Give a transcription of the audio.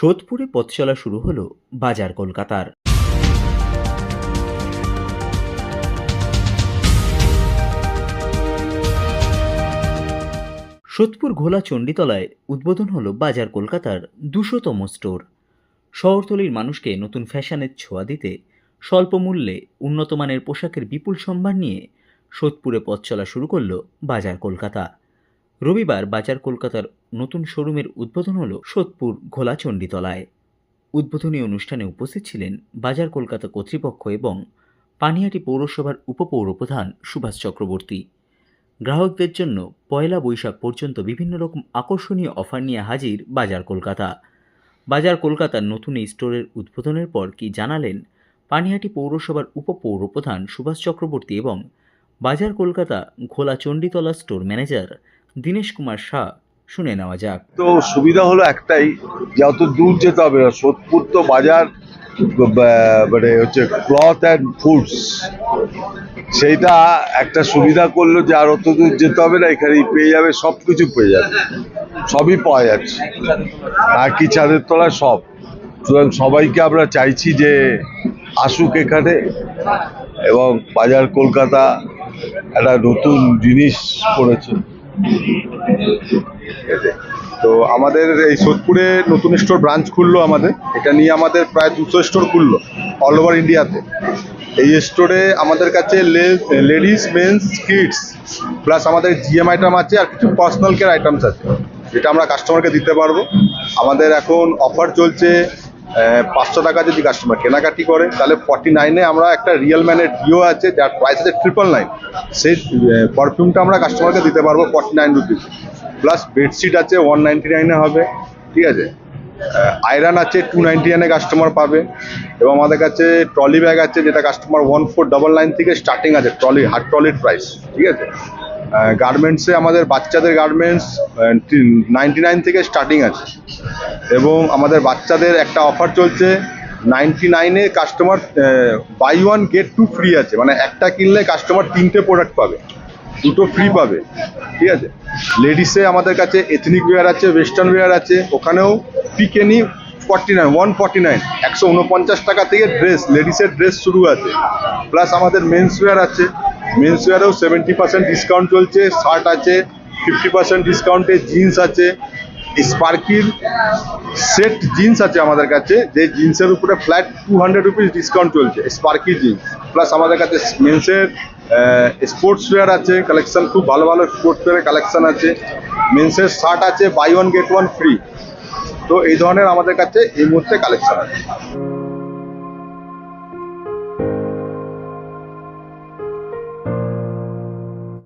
সোদপুরে পথ চলা শুরু হলো বাজার কলকাতার। সোদপুর ঘোলা চণ্ডীতলায় উদ্বোধন হলো বাজার কলকাতার ২০০তম স্টোর। শহরতলির মানুষকে নতুন ফ্যাশনের ছোঁয়া দিতে স্বল্প মূল্যে উন্নত মানের পোশাকের বিপুল সম্ভার নিয়ে সোদপুরে পথ চলা শুরু করলো বাজার কলকাতা। রবিবার বাজার কলকাতার নতুন শোরুমের উদ্বোধন হলো সোদপুর ঘোলা চণ্ডীতলায়। উদ্বোধনী অনুষ্ঠানে উপস্থিত ছিলেন বাজার কলকাতা কর্তৃপক্ষ এবং পানিহাটি পৌরসভার উপপৌরপ্রধান সুভাষ চক্রবর্তী। গ্রাহকদের জন্য পয়লা বৈশাখ পর্যন্ত বিভিন্ন রকম আকর্ষণীয় অফার নিয়ে হাজির বাজার কলকাতা। বাজার কলকাতার নতুন এই স্টোরের উদ্বোধনের পর কি জানালেন পানিহাটি পৌরসভার উপপৌরপ্রধান সুভাষ চক্রবর্তী এবং বাজার কলকাতা ঘোলা চণ্ডীতলা স্টোর ম্যানেজার দীনেশ কুমার শাহ, শুনে নেওয়া যাক। তো সুবিধা হলো একটাই, যে অত দূর যেতে হবে না। সোদপুর তো বাজার মানে হচ্ছে ক্লথ অ্যান্ড ফুডস, সেইটা একটা সুবিধা করলো যে আর অত দূর যেতে হবে না, এখানেই পেয়ে যাবে, সব কিছু পেয়ে যাবে, সবই পাওয়া যাচ্ছে, আর কি ছাদের তলায় সব। সুতরাং সবাইকে আমরা চাইছি যে আসুক এখানে, এবং বাজার কলকাতা একটা নতুন জিনিস করেছে। তো আমাদের এই সোদপুরে নতুন স্টোর ব্রাঞ্চ খুললো আমাদের, এটা নিয়ে আমাদের প্রায় 200 স্টোর খুললো অল ওভার ইন্ডিয়াতে। এই স্টোরে আমাদের কাছে লেডিস, মেন্স, কিডস প্লাস আমাদের জিএম আইটেম আছে, আর কিছু পার্সোনাল কেয়ার আইটেমস আছে, যেটা আমরা কাস্টমারকে দিতে পারবো। আমাদের এখন অফার চলছে, 500 টাকা যদি কাস্টমার কেনাকাটি করে তাহলে 49-এ আমরা একটা রিয়েল ম্যানের ডিও আছে, যার প্রাইস আছে 999। সেই পারফিউমটা আমরা কাস্টমারকে দিতে পারবো 49 রুপিস। প্লাস বেডশিট আছে 199-এ হবে, ঠিক আছে। আয়রন আছে 299-এ কাস্টমার পাবে, এবং আমাদের কাছে ট্রলি ব্যাগ আছে, যেটা কাস্টমার 1499 থেকে স্টার্টিং আছে, ট্রলি হার্ড ট্রলির প্রাইস, ঠিক আছে। গার্মেন্টসে আমাদের বাচ্চাদের গার্মেন্টস 99 থেকে স্টার্টিং আছে, এবং আমাদের বাচ্চাদের একটা অফার চলছে, 99-এ customer buy one get two free আছে, মানে একটা কিনলে কাস্টমার 3টে প্রোডাক্ট পাবে, 2টো ফ্রি পাবে, ঠিক আছে। লেডিসে আমাদের কাছে এথনিক ওয়্যার আছে, ওয়েস্টার্ন ওয়্যার আছে, ওখানেও পিকেনি 149 টাকা থেকে ড্রেস, লেডিসের ড্রেস শুরু আছে। প্লাস আমাদের মেন্স ওয়্যার আছে, মেন্স ওয়্যারেও 70% ডিসকাউন্ট চলছে, শার্ট আছে 50% ডিসকাউন্টে, জিন্স আছে, স্পার্কির সেট জিন্স আছে আমাদের কাছে, যে জিন্সের উপরে ফ্ল্যাট 200 রুপিস ডিসকাউন্ট চলছে, স্পার্কি জিন্স। প্লাস আমাদের কাছে মেন্সের স্পোর্টস ওয়্যার আছে কালেকশন, খুব ভালো ভালো স্পোর্টস ওয়্যারের কালেকশন আছে। মেন্সের শার্ট আছে buy one get one free. তো এই ধরনের আমাদের কাছে এই মুহূর্তে কালেকশন আছে।